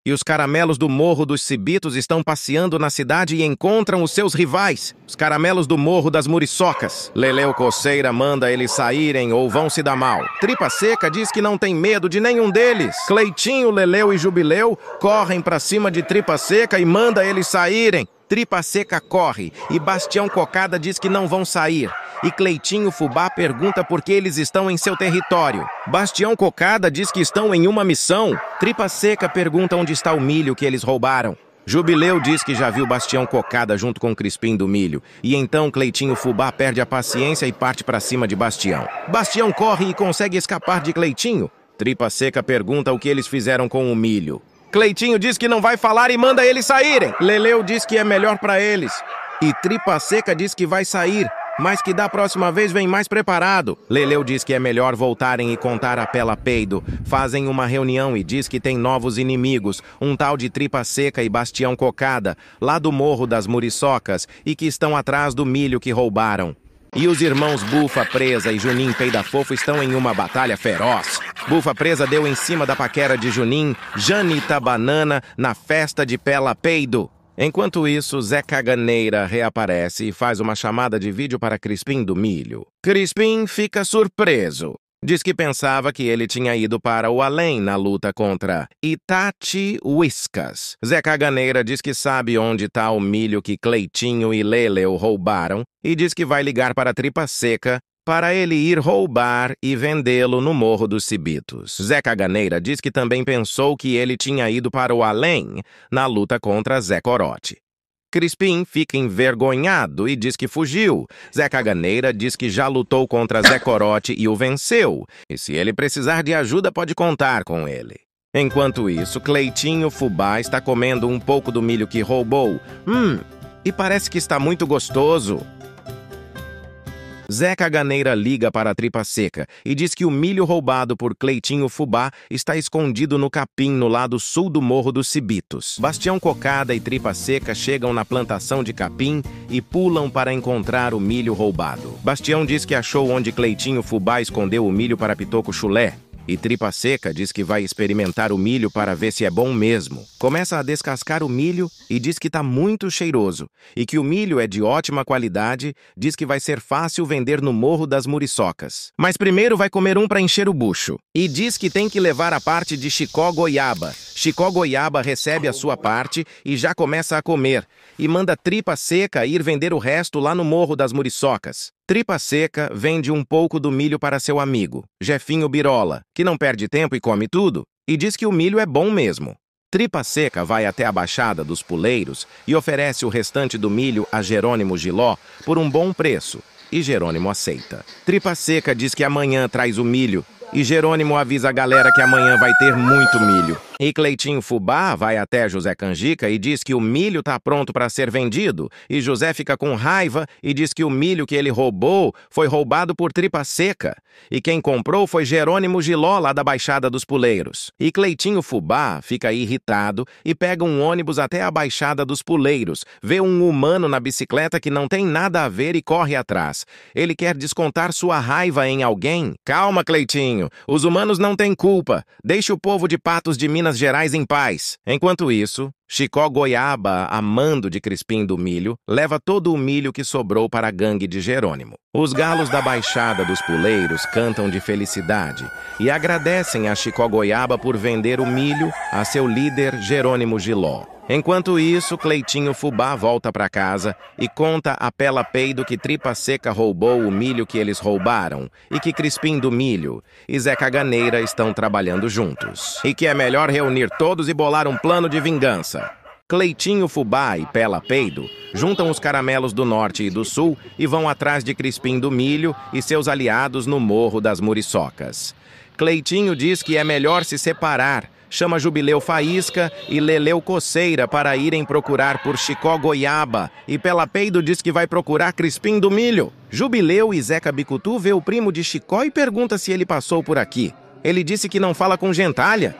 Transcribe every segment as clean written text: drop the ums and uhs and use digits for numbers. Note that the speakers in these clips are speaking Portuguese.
e os caramelos do Morro dos Cibitos estão passeando na cidade e encontram os seus rivais, os caramelos do Morro das Muriçocas. Leleu Coceira manda eles saírem ou vão se dar mal. Tripa Seca diz que não tem medo de nenhum deles. Cleitinho, Leleu e Jubileu correm pra cima de Tripa Seca e manda eles saírem. Tripa Seca corre e Bastião Cocada diz que não vão sair. E Cleitinho Fubá pergunta por que eles estão em seu território. Bastião Cocada diz que estão em uma missão. Tripa Seca pergunta onde está o milho que eles roubaram. Jubileu diz que já viu Bastião Cocada junto com Crispim do Milho. E então Cleitinho Fubá perde a paciência e parte para cima de Bastião. Bastião corre e consegue escapar de Cleitinho. Tripa Seca pergunta o que eles fizeram com o milho. Cleitinho diz que não vai falar e manda eles saírem. Leleu diz que é melhor para eles. E Tripa Seca diz que vai sair, mas que da próxima vez vem mais preparado. Leleu diz que é melhor voltarem e contar a Pela Peido. Fazem uma reunião e diz que tem novos inimigos, um tal de Tripa Seca e Bastião Cocada, lá do Morro das Muriçocas, e que estão atrás do milho que roubaram. E os irmãos Bufa Presa e Junim Peida Fofo estão em uma batalha feroz. Bufa Presa deu em cima da paquera de Junim, Janita Banana, na festa de Pela Peido. Enquanto isso, Zé Caganeira reaparece e faz uma chamada de vídeo para Crispim do Milho. Crispim fica surpreso. Diz que pensava que ele tinha ido para o além na luta contra Itachi Whiskas. Zé Caganeira diz que sabe onde está o milho que Cleitinho e Leleu roubaram e diz que vai ligar para Tripa Seca para ele ir roubar e vendê-lo no Morro dos Cibitos. Zé Caganeira diz que também pensou que ele tinha ido para o além na luta contra Zé Corote. Crispim fica envergonhado e diz que fugiu. Zé Caganeira diz que já lutou contra Zé Corote e o venceu. E se ele precisar de ajuda, pode contar com ele. Enquanto isso, Cleitinho Fubá está comendo um pouco do milho que roubou. E parece que está muito gostoso. Zé Caganeira liga para a Tripa Seca e diz que o milho roubado por Cleitinho Fubá está escondido no capim no lado sul do Morro dos Cibitos. Bastião Cocada e Tripa Seca chegam na plantação de capim e pulam para encontrar o milho roubado. Bastião diz que achou onde Cleitinho Fubá escondeu o milho para Pitoco Chulé. E Tripa Seca diz que vai experimentar o milho para ver se é bom mesmo. Começa a descascar o milho e diz que está muito cheiroso. E que o milho é de ótima qualidade, diz que vai ser fácil vender no Morro das Muriçocas. Mas primeiro vai comer um para encher o bucho. E diz que tem que levar a parte de Chicó Goiaba. Chicó Goiaba recebe a sua parte e já começa a comer. E manda Tripa Seca ir vender o resto lá no Morro das Muriçocas. Tripa Seca vende um pouco do milho para seu amigo, Jefinho Birola, que não perde tempo e come tudo, e diz que o milho é bom mesmo. Tripa Seca vai até a Baixada dos Puleiros e oferece o restante do milho a Jerônimo Giló por um bom preço, e Jerônimo aceita. Tripa Seca diz que amanhã traz o milho, e Jerônimo avisa a galera que amanhã vai ter muito milho. E Cleitinho Fubá vai até José Canjica e diz que o milho está pronto para ser vendido. E José fica com raiva e diz que o milho que ele roubou foi roubado por Tripa Seca. E quem comprou foi Jerônimo Giló, lá da Baixada dos Puleiros. E Cleitinho Fubá fica irritado e pega um ônibus até a Baixada dos Puleiros. Vê um humano na bicicleta que não tem nada a ver e corre atrás. Ele quer descontar sua raiva em alguém. Calma, Cleitinho. Os humanos não têm culpa. Deixe o povo de Patos de Minas Gerais em paz. Enquanto isso, Chicó Goiaba, amando de Crispim do Milho, leva todo o milho que sobrou para a gangue de Jerônimo. Os galos da Baixada dos Puleiros cantam de felicidade e agradecem a Chicó Goiaba por vender o milho a seu líder Jerônimo Giló. Enquanto isso, Cleitinho Fubá volta para casa e conta a Pela Peido que Tripa Seca roubou o milho que eles roubaram e que Crispim do Milho e Zé Caganeira estão trabalhando juntos. E que é melhor reunir todos e bolar um plano de vingança. Cleitinho Fubá e Pela Peido juntam os caramelos do norte e do sul e vão atrás de Crispim do Milho e seus aliados no Morro das Muriçocas. Cleitinho diz que é melhor se separar, chama Jubileu Faísca e Leleu Coceira para irem procurar por Chicó Goiaba, e Pela Peido diz que vai procurar Crispim do Milho. Jubileu e Zeca Bicutu vê o primo de Chicó e pergunta se ele passou por aqui. Ele disse que não fala com gentalha.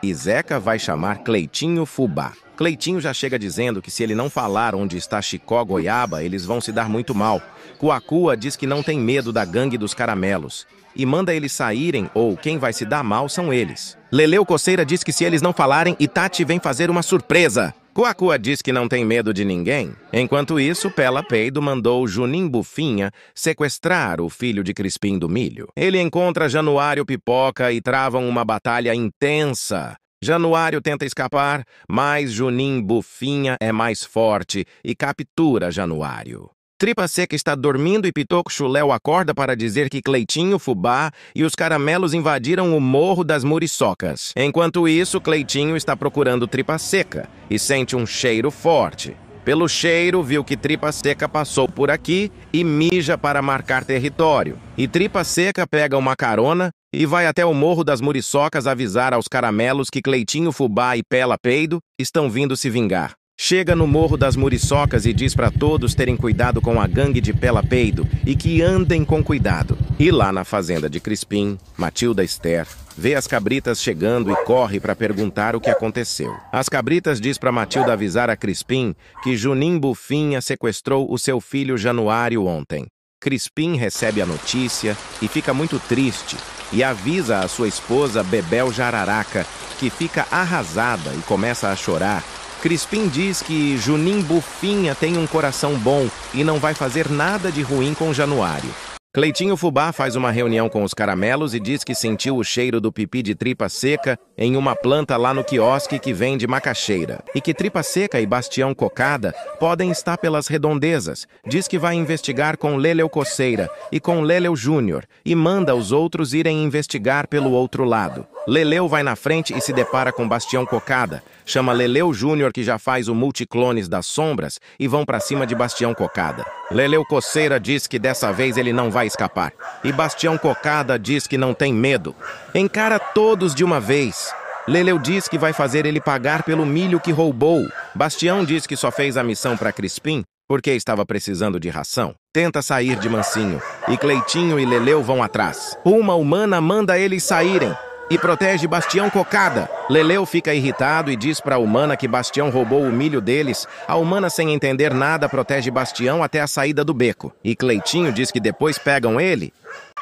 E Zeca vai chamar Cleitinho Fubá. Cleitinho já chega dizendo que se ele não falar onde está Chicó Goiaba, eles vão se dar muito mal. Cuacua diz que não tem medo da gangue dos caramelos e manda eles saírem ou quem vai se dar mal são eles. Leleu Coceira diz que se eles não falarem, Itachi vem fazer uma surpresa. Coacua diz que não tem medo de ninguém. Enquanto isso, Pela Peido mandou Junim Bufinha sequestrar o filho de Crispim do Milho. Ele encontra Januário Pipoca e travam uma batalha intensa. Januário tenta escapar, mas Junim Bufinha é mais forte e captura Januário. Tripa Seca está dormindo e Pitoco Chulé o acorda para dizer que Cleitinho, Fubá e os caramelos invadiram o Morro das Muriçocas. Enquanto isso, Cleitinho está procurando Tripa Seca e sente um cheiro forte. Pelo cheiro, viu que Tripa Seca passou por aqui e mija para marcar território. E Tripa Seca pega uma carona e vai até o Morro das Muriçocas avisar aos caramelos que Cleitinho, Fubá e Pela Peido estão vindo se vingar. Chega no Morro das Muriçocas e diz para todos terem cuidado com a gangue de Pela Peido e que andem com cuidado. E lá na fazenda de Crispim, Matilda Esther vê as cabritas chegando e corre para perguntar o que aconteceu. As cabritas diz para Matilda avisar a Crispim que Junim Bufinha sequestrou o seu filho Januário ontem. Crispim recebe a notícia e fica muito triste e avisa a sua esposa Bebel Jararaca, que fica arrasada e começa a chorar. Crispim diz que Junim Bufinha tem um coração bom e não vai fazer nada de ruim com Januário. Cleitinho Fubá faz uma reunião com os caramelos e diz que sentiu o cheiro do pipi de Tripa Seca em uma planta lá no quiosque que vende macaxeira. E que Tripa Seca e Bastião Cocada podem estar pelas redondezas. Diz que vai investigar com Leleu Coceira e com Leleu Júnior e manda os outros irem investigar pelo outro lado. Leleu vai na frente e se depara com Bastião Cocada. Chama Leleu Júnior, que já faz o Multiclones das Sombras, e vão pra cima de Bastião Cocada. Leleu Coceira diz que dessa vez ele não vai escapar. E Bastião Cocada diz que não tem medo. Encara todos de uma vez. Leleu diz que vai fazer ele pagar pelo milho que roubou. Bastião diz que só fez a missão pra Crispim porque estava precisando de ração. Tenta sair de mansinho. E Cleitinho e Leleu vão atrás. Uma humana manda eles saírem e protege Bastião Cocada. Leleu fica irritado e diz para a humana que Bastião roubou o milho deles. A humana, sem entender nada, protege Bastião até a saída do beco. E Cleitinho diz que depois pegam ele.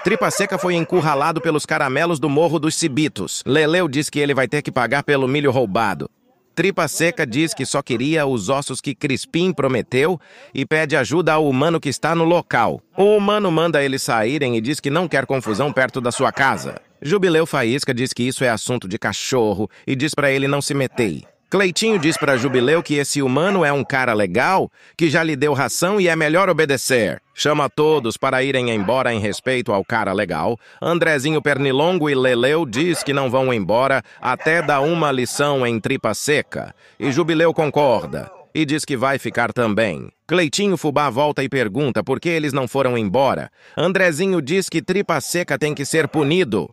Tripa Seca foi encurralado pelos caramelos do Morro dos Cibitos. Leleu diz que ele vai ter que pagar pelo milho roubado. Tripa Seca diz que só queria os ossos que Crispim prometeu e pede ajuda ao humano que está no local. O humano manda eles saírem e diz que não quer confusão perto da sua casa. Jubileu Faísca diz que isso é assunto de cachorro e diz para ele não se meter. Cleitinho diz para Jubileu que esse humano é um cara legal, que já lhe deu ração e é melhor obedecer. Chama todos para irem embora em respeito ao cara legal. Andrezinho Pernilongo e Leleu diz que não vão embora até dar uma lição em Tripa Seca. E Jubileu concorda e diz que vai ficar também. Cleitinho Fubá volta e pergunta por que eles não foram embora. Andrezinho diz que Tripa Seca tem que ser punido.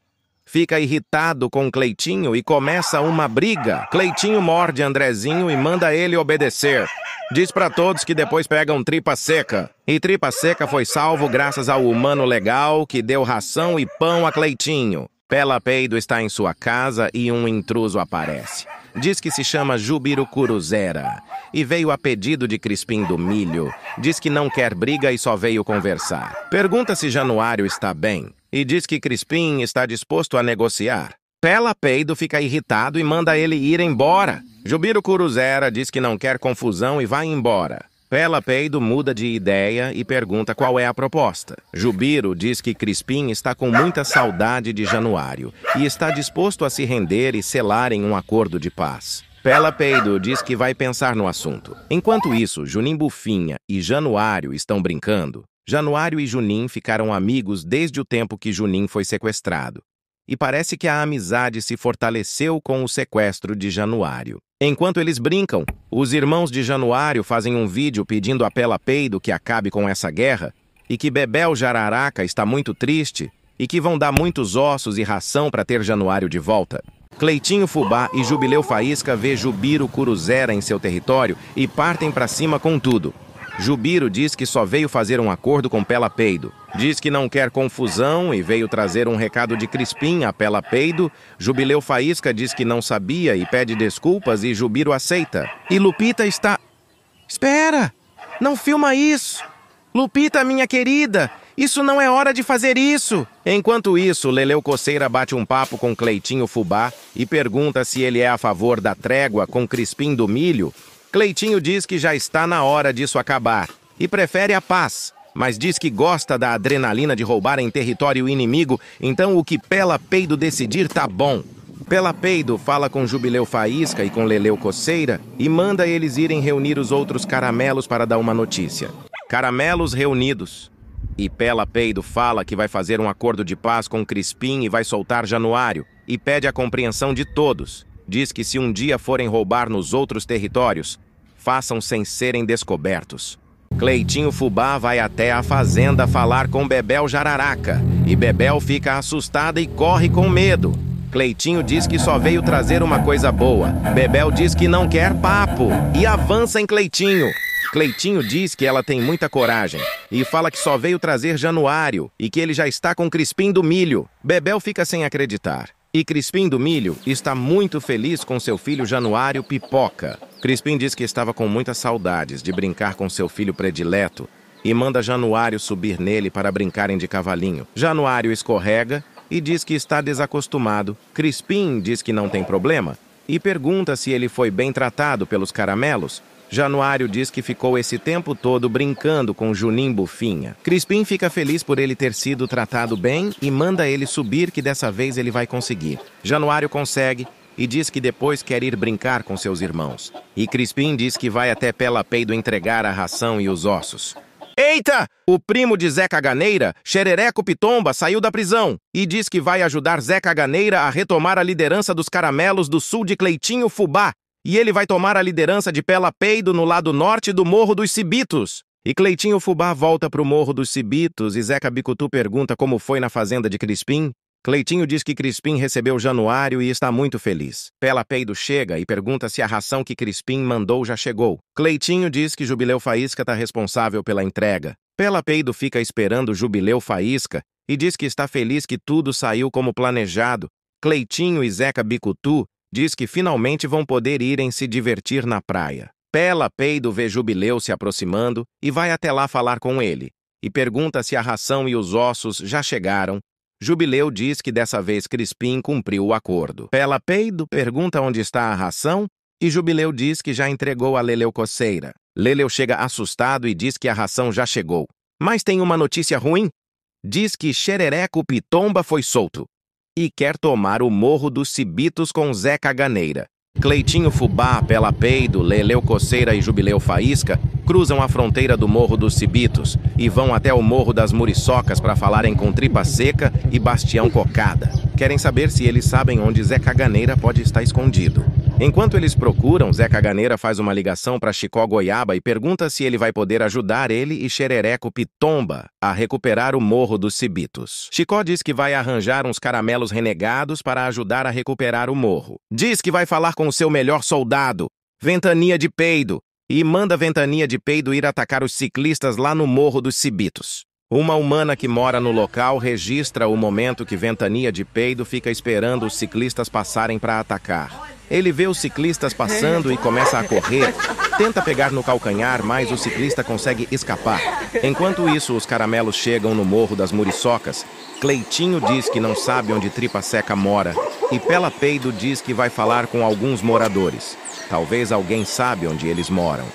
Fica irritado com Cleitinho e começa uma briga. Cleitinho morde Andrezinho e manda ele obedecer. Diz pra todos que depois pegam Tripa Seca. E Tripa Seca foi salvo graças ao humano legal que deu ração e pão a Cleitinho. Pela Peido está em sua casa e um intruso aparece. Diz que se chama Jubirucuruzera e veio a pedido de Crispim do Milho. Diz que não quer briga e só veio conversar. Pergunta se Januário está bem e diz que Crispim está disposto a negociar. Pela Peido fica irritado e manda ele ir embora. Jubirucuruzera diz que não quer confusão e vai embora. Pela Peido muda de ideia e pergunta qual é a proposta. Jubiro diz que Crispim está com muita saudade de Januário e está disposto a se render e selarem um acordo de paz. Pela Peido diz que vai pensar no assunto. Enquanto isso, Junim Bufinha e Januário estão brincando. Januário e Junim ficaram amigos desde o tempo que Junim foi sequestrado. E parece que a amizade se fortaleceu com o sequestro de Januário. Enquanto eles brincam, os irmãos de Januário fazem um vídeo pedindo a Pela Peido que acabe com essa guerra e que Bebel Jararaca está muito triste e que vão dar muitos ossos e ração para ter Januário de volta. Cleitinho Fubá e Jubileu Faísca vê Jubirucuruzera em seu território e partem para cima com tudo. Jubiro diz que só veio fazer um acordo com Pela Peido. Diz que não quer confusão e veio trazer um recado de Crispim a Pela Peido. Jubileu Faísca diz que não sabia e pede desculpas e Jubiro aceita. E Lupita está... Espera! Não filma isso! Lupita, minha querida! Isso não é hora de fazer isso! Enquanto isso, Leleu Coceira bate um papo com Cleitinho Fubá e pergunta se ele é a favor da trégua com Crispim do Milho. Cleitinho diz que já está na hora disso acabar e prefere a paz, mas diz que gosta da adrenalina de roubar em território inimigo, então o que Pela Peido decidir tá bom. Pela Peido fala com Jubileu Faísca e com Leleu Coceira e manda eles irem reunir os outros caramelos para dar uma notícia. Caramelos reunidos. E Pela Peido fala que vai fazer um acordo de paz com Crispim e vai soltar Januário, e pede a compreensão de todos. Diz que se um dia forem roubar nos outros territórios, façam sem serem descobertos. Cleitinho Fubá vai até a fazenda falar com Bebel Jararaca, e Bebel fica assustada e corre com medo. Cleitinho diz que só veio trazer uma coisa boa. Bebel diz que não quer papo e avança em Cleitinho. Cleitinho diz que ela tem muita coragem e fala que só veio trazer Januário e que ele já está com Crispim do Milho. Bebel fica sem acreditar. E Crispim do Milho está muito feliz com seu filho Januário Pipoca. Crispim diz que estava com muitas saudades de brincar com seu filho predileto e manda Januário subir nele para brincarem de cavalinho. Januário escorrega e diz que está desacostumado. Crispim diz que não tem problema e pergunta se ele foi bem tratado pelos caramelos. Januário diz que ficou esse tempo todo brincando com Junim Bufinha. Crispim fica feliz por ele ter sido tratado bem e manda ele subir, que dessa vez ele vai conseguir. Januário consegue e diz que depois quer ir brincar com seus irmãos. E Crispim diz que vai até Pela Peido entregar a ração e os ossos. Eita! O primo de Zé Caganeira, Xerereco Pitomba, saiu da prisão e diz que vai ajudar Zé Caganeira a retomar a liderança dos caramelos do sul de Cleitinho Fubá. E ele vai tomar a liderança de Pela Peido no lado norte do Morro dos Cibitos. E Cleitinho Fubá volta pro Morro dos Cibitos e Zeca Bicutu pergunta como foi na fazenda de Crispim. Cleitinho diz que Crispim recebeu Januário e está muito feliz. Pela Peido chega e pergunta se a ração que Crispim mandou já chegou. Cleitinho diz que Jubileu Faísca está responsável pela entrega. Pela Peido fica esperando Jubileu Faísca e diz que está feliz que tudo saiu como planejado. Cleitinho e Zeca Bicutu diz que finalmente vão poder irem se divertir na praia. Pela Peido vê Jubileu se aproximando e vai até lá falar com ele. E pergunta se a ração e os ossos já chegaram. Jubileu diz que dessa vez Crispim cumpriu o acordo. Pela Peido pergunta onde está a ração e Jubileu diz que já entregou a Leleu Coceira. Leleu chega assustado e diz que a ração já chegou. Mas tem uma notícia ruim. Diz que Xerereco Pitomba foi solto e quer tomar o Morro dos Cibitos com Zé Caganeira. Cleitinho Fubá, Pela Peido, Leleu Coceira e Jubileu Faísca cruzam a fronteira do Morro dos Cibitos e vão até o Morro das Muriçocas para falarem com Tripa Seca e Bastião Cocada. Querem saber se eles sabem onde Zé Caganeira pode estar escondido. Enquanto eles procuram, Zé Caganeira faz uma ligação para Chicó Goiaba e pergunta se ele vai poder ajudar ele e Xerereco Pitomba a recuperar o Morro dos Cibitos. Chicó diz que vai arranjar uns caramelos renegados para ajudar a recuperar o morro. Diz que vai falar com o seu melhor soldado, Ventania de Peido, e manda Ventania de Peido ir atacar os ciclistas lá no Morro dos Cibitos. Uma humana que mora no local registra o momento que Ventania de Peido fica esperando os ciclistas passarem para atacar. Ele vê os ciclistas passando e começa a correr. Tenta pegar no calcanhar, mas o ciclista consegue escapar. Enquanto isso, os caramelos chegam no Morro das Muriçocas. Cleitinho diz que não sabe onde Tripa Seca mora. E Pela Peido diz que vai falar com alguns moradores. Talvez alguém sabe onde eles moram.